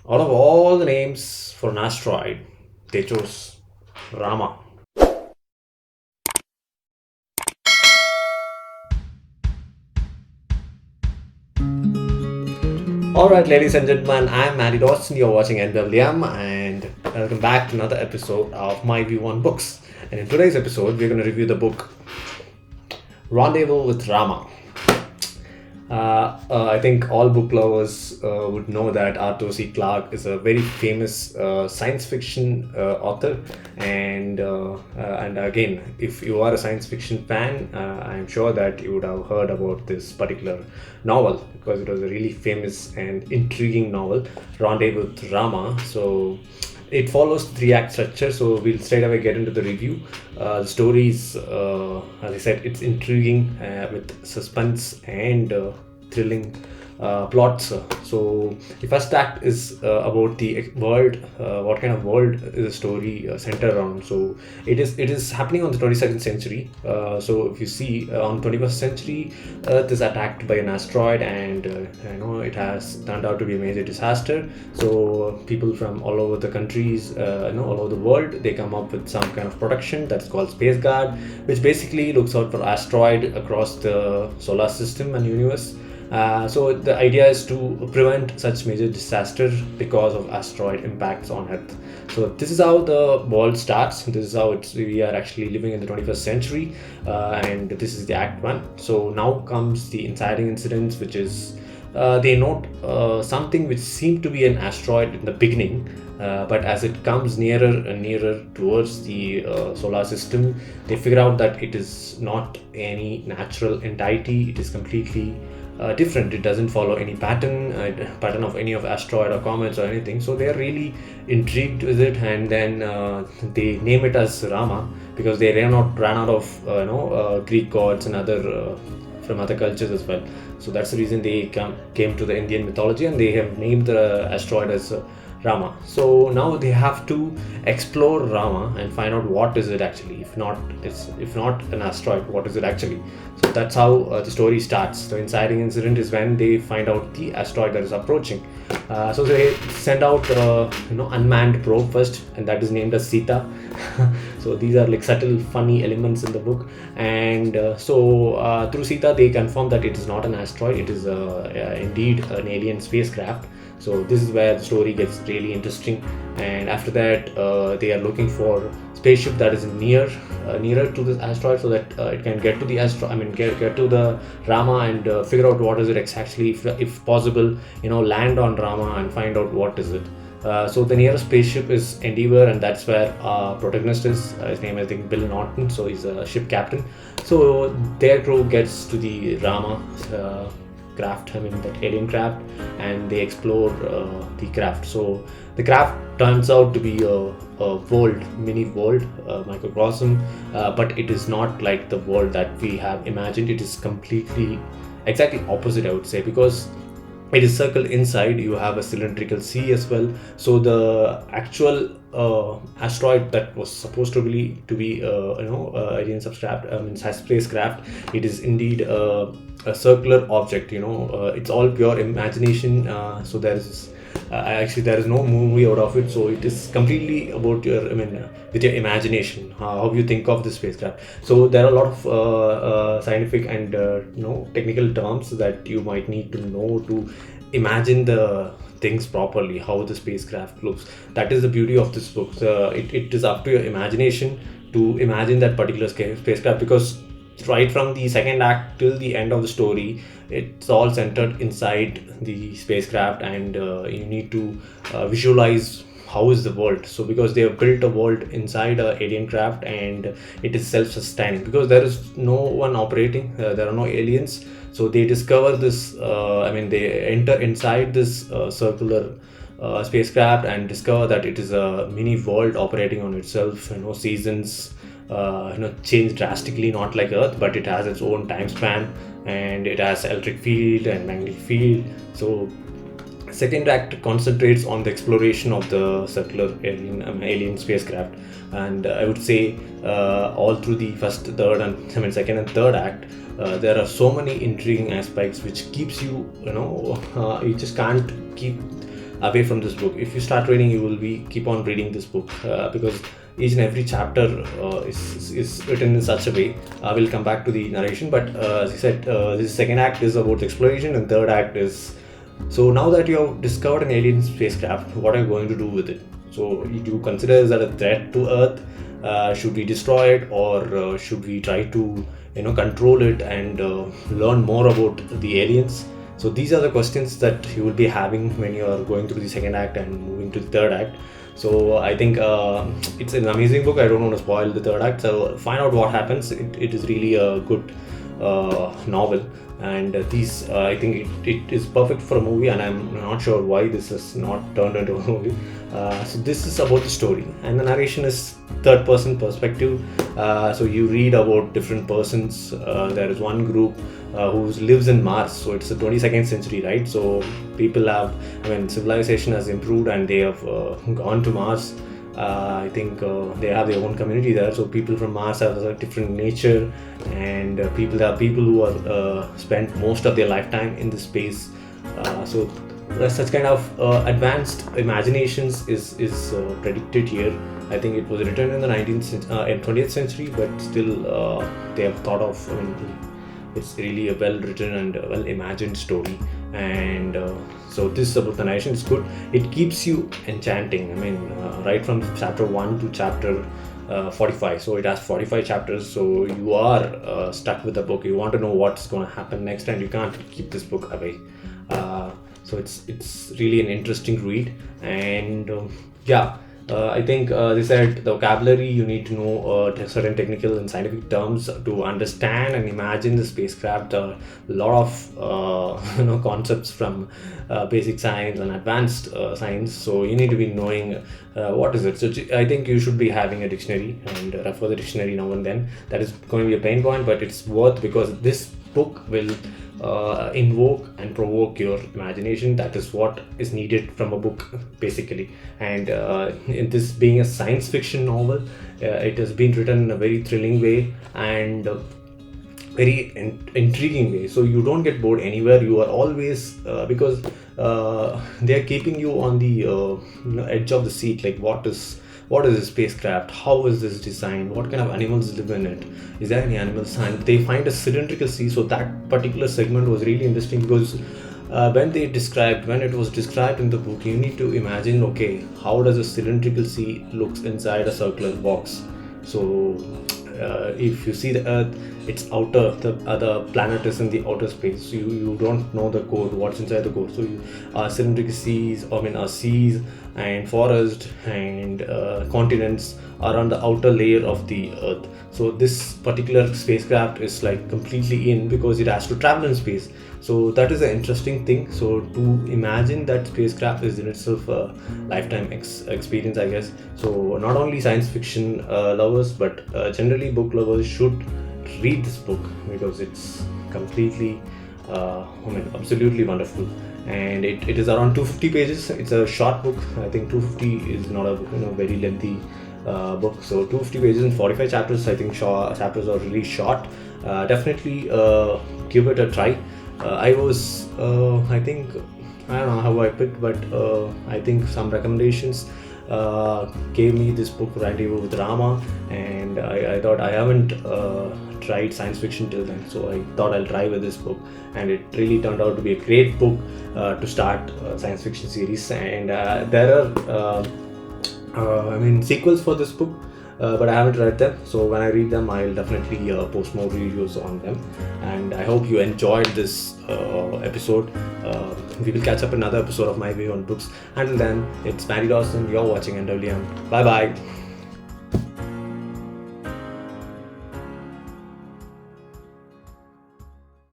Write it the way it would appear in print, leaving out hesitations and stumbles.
Out of all the names for an asteroid, they chose Rama. Alright, ladies and gentlemen, I'm MaddiE. You're watching NWM, and welcome back to another episode of myView on Books. And in today's episode, we're going to review the book Rendezvous with Rama. I think all book lovers would know that Arthur C. Clarke is a very famous science fiction author, and again, if you are a science fiction fan, I'm sure that you would have heard about this particular novel because it was a really famous and intriguing novel, Rendezvous with Rama. So it follows three-act structure, so we'll straight away get into the review. The story is, as I said, it's intriguing with suspense and thrilling plots. So the first act is about the world. What kind of world is the story centered around? So it is happening on the 22nd century. So if you see on 21st century, Earth is attacked by an asteroid, and it has turned out to be a major disaster. So people from all over the countries, all over the world, they come up with some kind of protection that's called Space Guard, which basically looks out for asteroid across the solar system and universe. So the idea is to prevent such major disaster because of asteroid impacts on Earth. So this is how the world starts. This is how we are actually living in the 21st century, and this is the Act 1. So now comes the inciting incidents, which is they note something which seemed to be an asteroid in the beginning, but as it comes nearer and nearer towards the solar system, they figure out that it is not any natural entity. It is completely different. It doesn't follow any pattern of any of asteroid or comets or anything. So they are really intrigued with it, and then they name it as Rama because they ran out of Greek gods and other from other cultures as well. So that's the reason they came to the Indian mythology, and they have named the asteroid as Rama. So now they have to explore Rama and find out what is it actually. If not an asteroid, what is it actually? So that's how the story starts. The inciting incident is when they find out the asteroid that is approaching. So they send out unmanned probe first, and that is named as Sita. So these are like subtle funny elements in the book, and through Sita they confirm that it is not an asteroid. It is indeed an alien spacecraft. So this is where the story gets really interesting, and after that they are looking for spaceship that is nearer to this asteroid, so that it can get to the get to the Rama and figure out what is it exactly, if possible, land on Rama and find out what is it. So the nearest spaceship is Endeavour, and that's where our protagonist is. His name is, I think, Bill Norton. So he's a ship captain. So their crew gets to the Rama craft, that alien craft, and they explore the craft. So the craft turns out to be a mini world, microcosm, but it is not like the world that we have imagined. It is completely exactly opposite, I would say, because it is circled inside. You have a cylindrical sea as well. So the actual asteroid that was supposed to be alien spacecraft, it is indeed a circular object. It's all pure imagination. So there is no movie out of it. So it is completely about with your imagination, how you think of the spacecraft. So there are a lot of scientific and technical terms that you might need to know to imagine the things properly, how the spacecraft looks. That is the beauty of this book. It is up to your imagination to imagine that particular spacecraft, because right from the second act till the end of the story, it's all centered inside the spacecraft, and you need to visualize how is the world. So because they have built a world inside a alien craft, and it is self-sustaining because there is no one operating, there are no aliens. So they discover this, they enter inside this circular spacecraft and discover that it is a mini world operating on itself. Seasons change drastically, not like Earth, but it has its own time span, and it has electric field and magnetic field. So second act concentrates on the exploration of the circular alien spacecraft, and I would say all through the second and third act, there are so many intriguing aspects which keeps you, you just can't keep away from this book. If you start reading, you will be keep on reading this book, because each and every chapter is written in such a way. I will come back to the narration, but as I said, this second act is about exploration, and third act is, so now that you have discovered an alien spacecraft, what are you going to do with it? So do you consider that a threat to Earth? Should we destroy it, or should we try to control it and learn more about the aliens? So these are the questions that you will be having when you are going through the second act and moving to the third act. So I think it's an amazing book. I don't want to spoil the third act, so find out what happens. It is really a good novel, and these I think it is perfect for a movie, and I'm not sure why this is not turned into a movie. So this is about the story, and the narration is third person perspective. So you read about different persons. There is one group who lives in Mars, so it's the 22nd century, right? So people have, civilization has improved, and they have gone to Mars. I think they have their own community there. So people from Mars have a different nature, and people who are spent most of their lifetime in the space. So such kind of advanced imaginations is predicted here. I think it was written in the 20th century, but still they have thought of. It's really a well written and well imagined story, and so this is about the narration. It's good. It keeps you enchanting. Right from chapter 1 to chapter 45. So it has 45 chapters. So you are stuck with the book. You want to know what's going to happen next, and you can't keep this book away. So it's really an interesting read, and I think they said the vocabulary, you need to know certain technical and scientific terms to understand and imagine the spacecraft. A lot of concepts from basic science and advanced science. So you need to be knowing what is it. So I think you should be having a dictionary and refer the dictionary now and then. That is going to be a pain point, but it's worth, because this book will invoke and provoke your imagination. That is what is needed from a book, basically. And in this being a science fiction novel, it has been written in a very thrilling way and very intriguing way. So you don't get bored anywhere. You are always because they are keeping you on the edge of the seat. Like, what is a spacecraft? How is this designed? What kind of animals live in it? Is there any animals? And they find a cylindrical sea. So that particular segment was really interesting, because when it was described in the book, you need to imagine, okay, how does a cylindrical sea looks inside a circular box? So if you see the Earth, it's outer, the other planet is in the outer space. So you don't know the core, what's inside the core. So cylindrical seas, seas and forest and continents are on the outer layer of the Earth. So this particular spacecraft is like completely in, because it has to travel in space. So that is an interesting thing. So to imagine that spacecraft is in itself a lifetime experience, I guess. So not only science fiction lovers, but generally book lovers should read this book, because it's completely absolutely wonderful. And it is around 250 pages. It's a short book. I think 250 is not a very lengthy book. So 250 pages and 45 chapters. I think chapters are really short. Definitely give it a try. I was I think, I don't know how I picked, but I think some recommendations gave me this book, Rendezvous with Rama, and I thought, I haven't tried science fiction till then, so I thought I'll try with this book, and it really turned out to be a great book to start science fiction series. And there are sequels for this book, but I haven't read them. So when I read them, I'll definitely post more reviews on them. And I hope you enjoyed this episode. We will catch up another episode of myView on books. Until then, it's MaddiE Dawson. You're watching NWM. Bye bye.